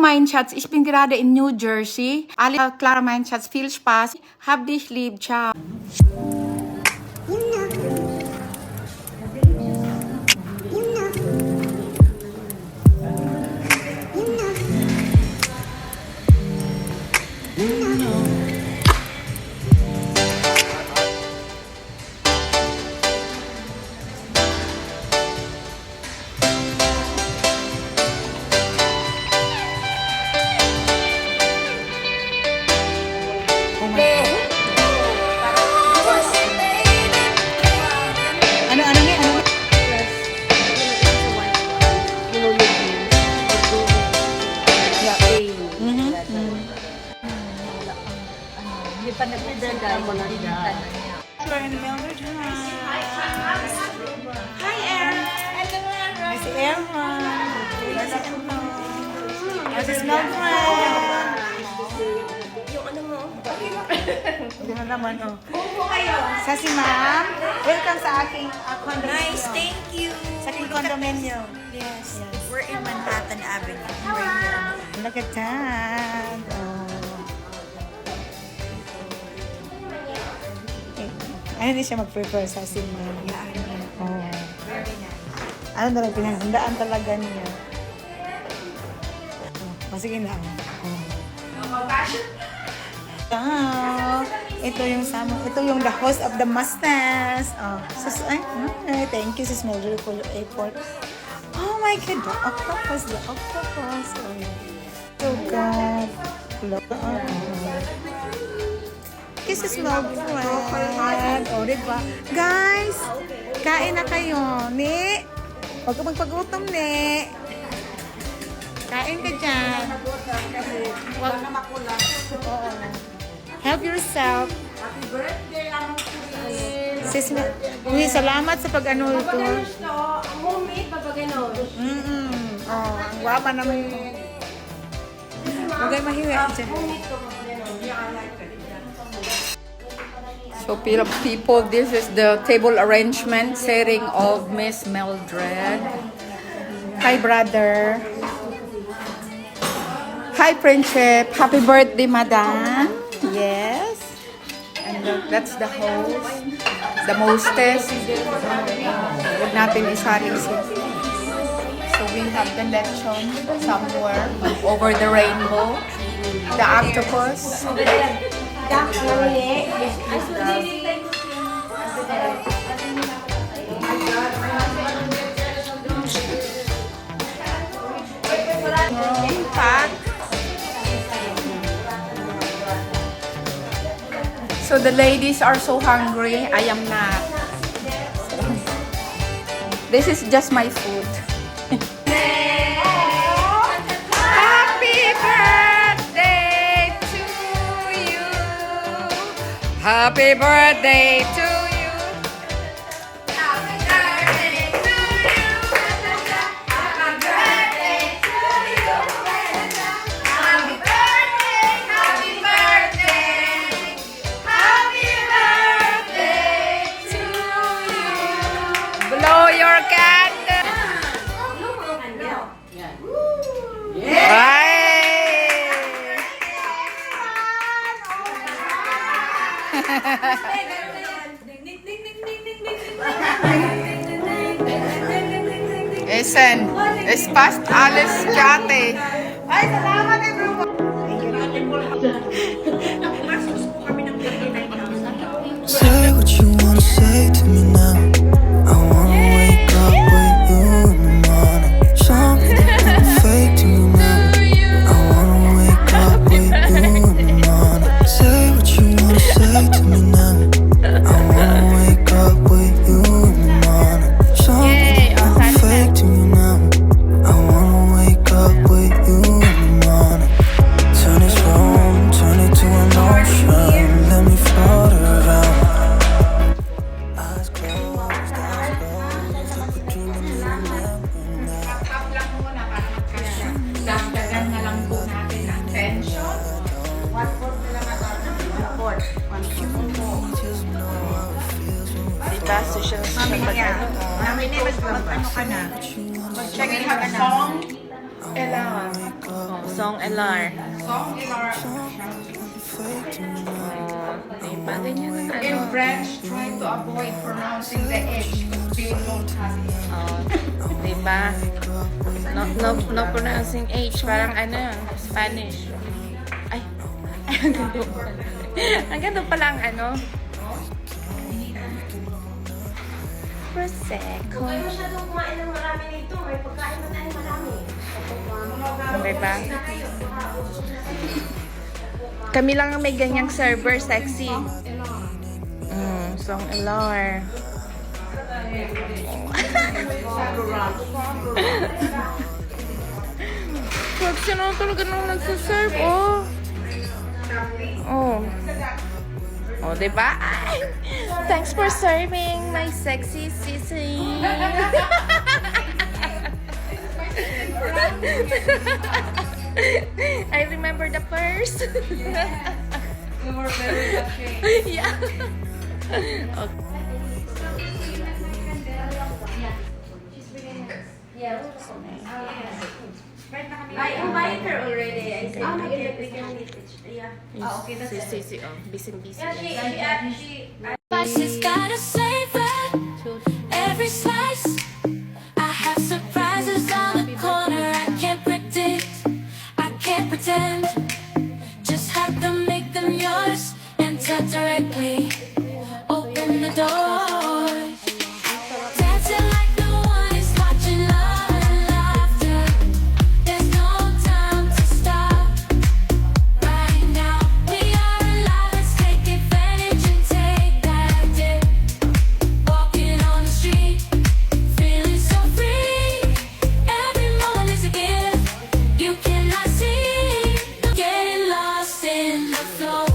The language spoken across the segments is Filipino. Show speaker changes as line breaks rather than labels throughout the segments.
mein Schatz, ich bin gerade in New Jersey. Alles klar, mein Schatz, viel Spaß. Hab dich lieb, ciao.
Hindi pa nagpidagay mo na niya.
We're in Mildred house. Hi, Aaron. Hello, si Aaron. This is Mildred.
Yung ano mo?
Hindi na naman, oh. Sa si ma'am, welcome sa aking condominium.
Nice, thank you.
Sa aking condominium.
Yes. We're in Manhattan Avenue. Right here.
Look at that. Oh. Ano din siya mag-prepare sa si ma'am? Oh.
Very nice.
Ano na lang pinaghandaan talaga niya. Oh, sige na. Oh. Ito yung the host of the Masters. Oh, thank you, Sis Mildred, for your effort. Oh my God, the octopus. Oh, so good. Look at Kisses Mildred. O, diba? Guys, kain na kayo. Ni, huwag ka magpagutom, ni. Kain ka dyan. Huwag na makulang. Oo. Help yourself.
Happy birthday, Amang Chris.
Sis, salamat sa pag-ano ito.
Ang homemade pa pag ano.
Oh, ang guwapa naman. Huwag kayo mahiwa dyan.
Homemade to pag ano. I like it.
So people, this is the table arrangement setting of Miss Mildred. Hi brother. Hi friendship. Happy birthday, madam. Yes. And that's the host. The mostess. Huwag natin isaring siya. So we have the lechon somewhere over the rainbow. The octopus. So the ladies are so hungry. I am not. This is just my food. Happy birthday to you. Happy birthday to you. Happy birthday to you. Happy birthday to you. Happy birthday, happy birthday. Happy birthday to you. Blow your candle. Bye. Listen, it's past Alice Jate. Ay, salamat everyone.
Say what you wanna say to me now. I wanna wake up with you in the morning. Something that ain't fake to me now. I wanna wake up with you in the morning. Say what you wanna say to me now. I wanna wake up with you in the morning. Something that ain't fake to me now. I wanna wake up with you in the morning. Turn this room, turn it to an ocean. Let me float around. Eyes closed, like we're dreaming in the night.
Dagdagan na lang po natin ang tension. Diba? Social mag-ano.
Mag-ano ka na.
Check in have a song. Kailangan.
Song LR.
Song in our
Diba? Ganyan ang ano.
in French, try to avoid pronouncing the H because they don't have it.
Diba? No pronouncing H. Parang ano, Spanish. Ay, ang ganda pala. Ang ganda pala ang ano. Prosecco.
Huwag masyadong kumain ng marami nito. May pagkain na tayo marami.
Diba? Kami lang ang may ganyang server, sexy. Song LR. Pag sino talaga nung nagsaserve, oh. Oh. Oh, diba? Ay, thanks for serving my sexy sissy. I remember the first.
We were very lucky.
Yeah. Okay.
I invited her already. I said, we can meet each. Yeah.
Okay, that's si, oh. Busy.
She's gotta savor every slice. I have surprises on the corner I can't predict. I can't pretend. Just have to make them yours. Enter directly. Open the door. Dancing like no one is watching. Love and laughter. There's no time to stop. Right now we are alive. Let's take advantage and take that dip. Walking on the street, feeling so free. Every moment is a gift. You cannot see. Getting lost in the flow.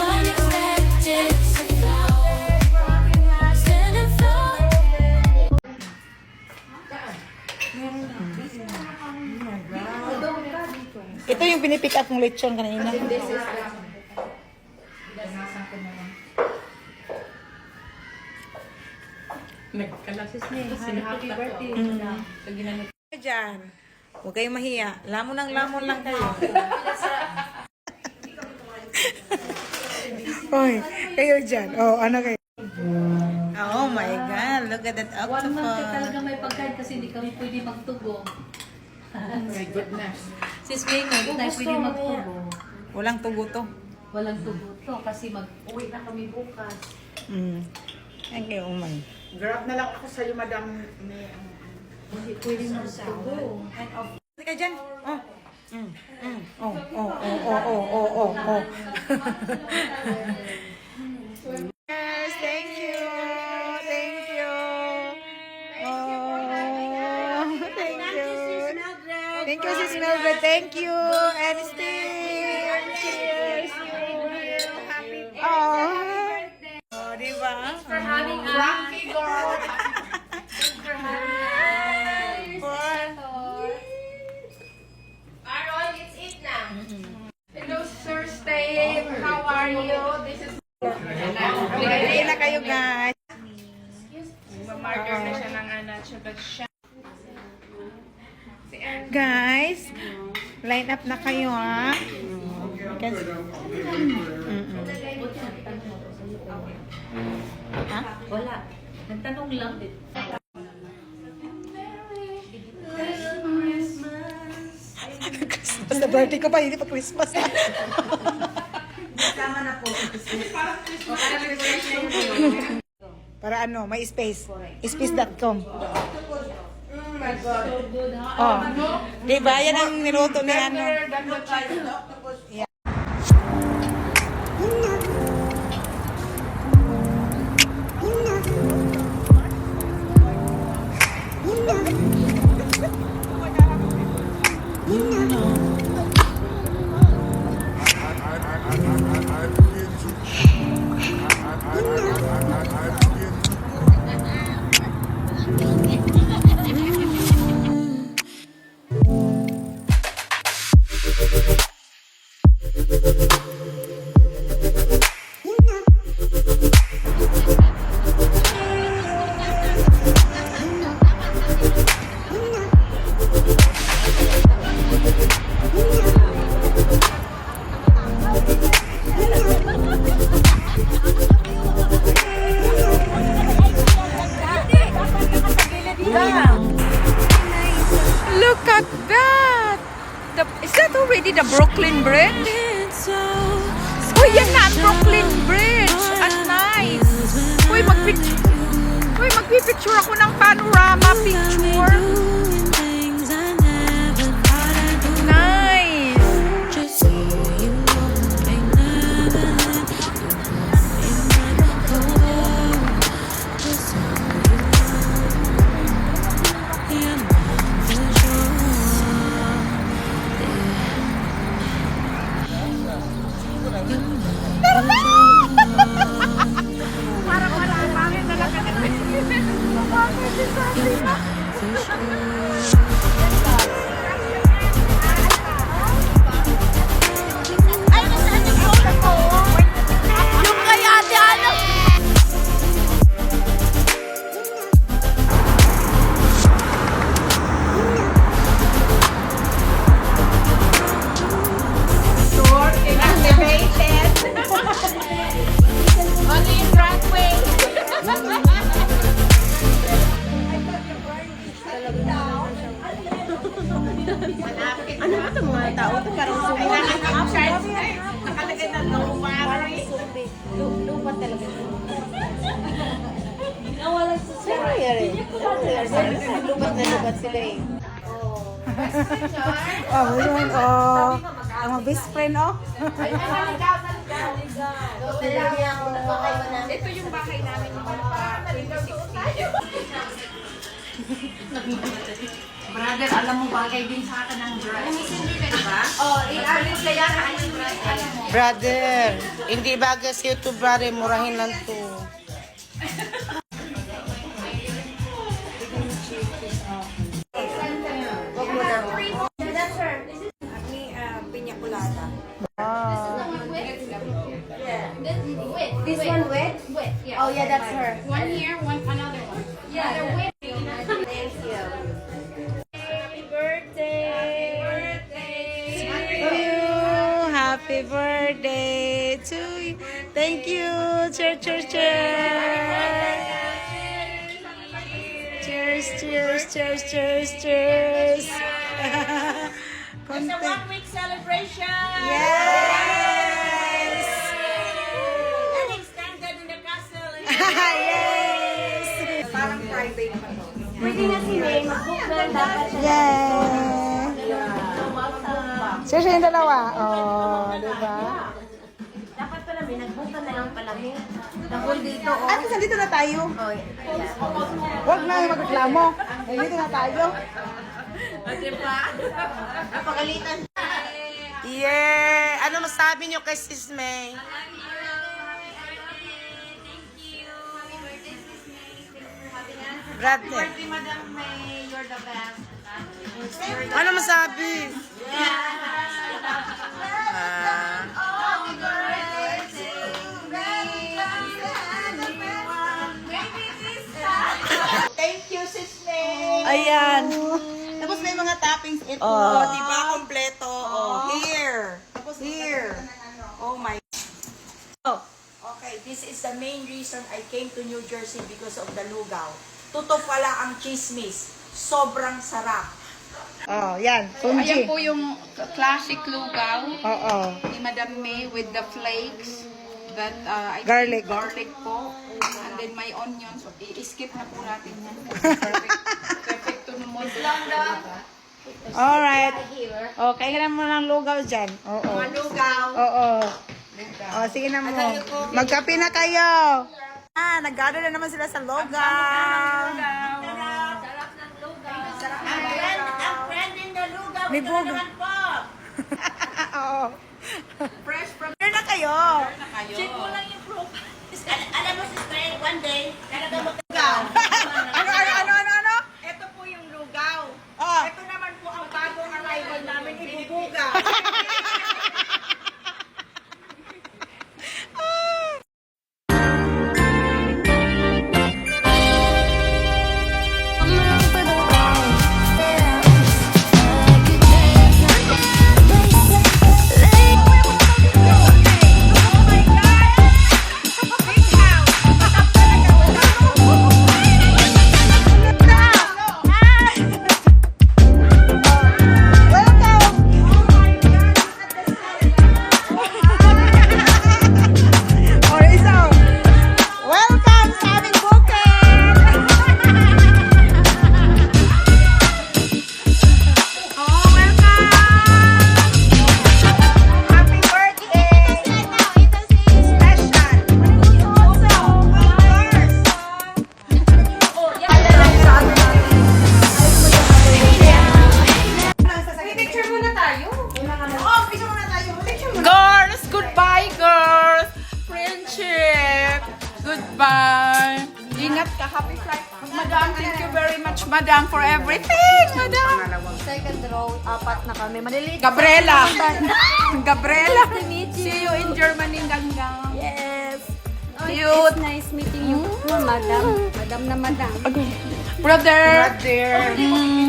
Unexpected flow. Stand and flow.
Ito yung pinipick up ng lechon kanina. Diyan. Huwag kayong mahiya. Lamon lang kayo. Hoy, kayo dyan. Oh, ano kayo? Oh my God, look at that
One month ka
octopus.
talaga may pagkain kasi hindi kami pwede magtugo.
My goodness.
Sis May, hindi tayo pwede magtugo.
Walang tugo to.
Walang tugo to kasi mag-uwi na kami bukas.
Thank you, umay.
Grab na lang ako sa iyo, Madam May.
Hindi pwede magtugo.
Sige ka dyan. Oh. Oh. Yes, thank you. Thank you. Oh, thank you. Thank you, Sis Mildred. Thank you. And Steve. Cheers. Happy birthday. Oh, diba?
For having us.
Rocky girl.
For having us.
Aaron, it's it now.
Hello, Sir Steve. How are you? This is...
Ready na kayo, guys.
Mamarker na siya ng but siya.
Guys, line up na kayo, ha? Kasi,
Wala. Nagtanong lang din.
basta birthday ko pa, hindi pa Christmas. Para ano, may space. Space.com. Oh. Diba? Yan ang niluto ni ano.
Look at that! Is that already the Brooklyn Bridge? Oh, yan na! Brooklyn Bridge! At nice! Uy, magpipicture ako ng panorama picture. Nice!
Oh, yun, oh. Ang mga best friend, oh.
Ito yung bahay namin.
Brother, alam mo bagay din sa akin ng dress.
Oh, i-alis kaya na yung
Brother, hindi bagay sa YouTube, brother. Murahin lang to.
That's her. This one wet? Wet, yeah. Oh yeah, that's her. One here, another one. Yeah, they're wet. Thank you. Happy birthday.
Happy birthday to you. Thank you. Cheers, cheers, cheers. Cheers, cheers, cheers, cheers, cheers.
It's a 1 week celebration.
Yes.
And extended in the castle.
Yes.
Parang Friday pa to. Pwede na si May, mag-book na lang dapat siya.
Yes. Cheers yung dalawa. Oh, diba?
Dapat pala may nag-book na lang pala May. Dahil dito, oh.
At least nandito na tayo.
Oh, yeah.
Huwag na magreklamo. Nandito na tayo.
Napagalitan.
Yeah! Ano masabi niyo kay Sis May? Brother.
Madam May, you're the best.
Ano masabi?
Thank you, Sis May.
Ayan.
Tapos may mga toppings ito.
Oh.
Di ba? Kompleto. Oh, here. Tapos here. Oh my. Okay, this is the main reason I came to New Jersey because of the lugaw. Totoo pala ang chismis. Sobrang sarap.
Oh, yan.
Ayan
Kunji.
po yung classic lugaw
Oo.
ni Madam May with the flakes that I
Garlic.
think garlic po. And then may onions. So, i-skip na po natin yan. Perfect. Perfecto naman.
Alright. Oh, kaya na mo ng lugaw dyan. Oo.
Lugaw.
Oo. Oh, sige na mo. Magkape na kayo.
Nag-gather na naman sila sa lugaw.
Ang friend in the lugaw.
May
ito
buga.
naman po.
Oo.
Here na kayo.
Check mo lang yung profile. Alam mo, sister, one day, talaga magkagaw.
Ano? Ito po yung lugaw. Ito naman po ang bagong arrival namin, ibubuga.
Bye-bye. Ingat ka. Happy flight. Madam, thank you very much, Madam, for everything, Madam.
Second row, 4 na kami. Maliliit.
Gabriela. Gabriela. See you in Germany, Ganggang.
Yes.
Cute.
Nice meeting you. Madam. Madam na madam.
Brother.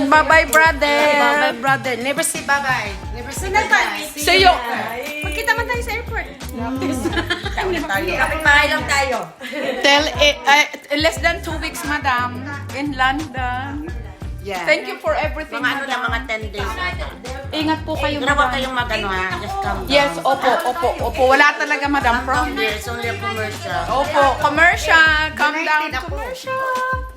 Bye-bye, brother.
Bye-bye, brother. Never say bye-bye. Never say bye-bye.
See you.
Magkita man tayo sa airport.
Kapit bahay lang tayo.
Tell less than 2 weeks, Madam, in London.
Yeah.
Thank you for everything,
Mga ano lang,
Madam.
mga 10 days.
Ingat po kayo,
Pero huwag
Madam.
kayong mag-ano ha. Just come down.
Yes, opo. Wala talaga, Madam.
Come there. It's only a commercial.
Opo, commercial. Come down, commercial.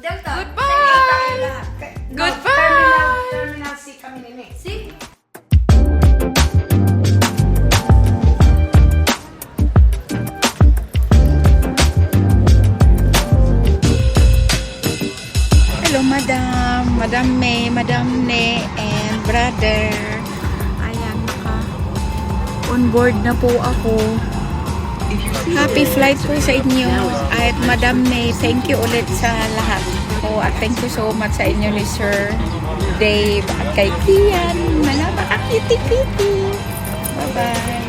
Goodbye. Goodbye.
Terminal C kami nini.
Hello, Madam. Madam May, Madam Ne, and brother. Ayan, on board na po ako. Happy flight po sa inyo. At Madam May, thank you ulit sa lahat. At thank you so much sa inyo ni Sir Dave at kay Kian. Napaka-kitty-kitty. Bye-bye.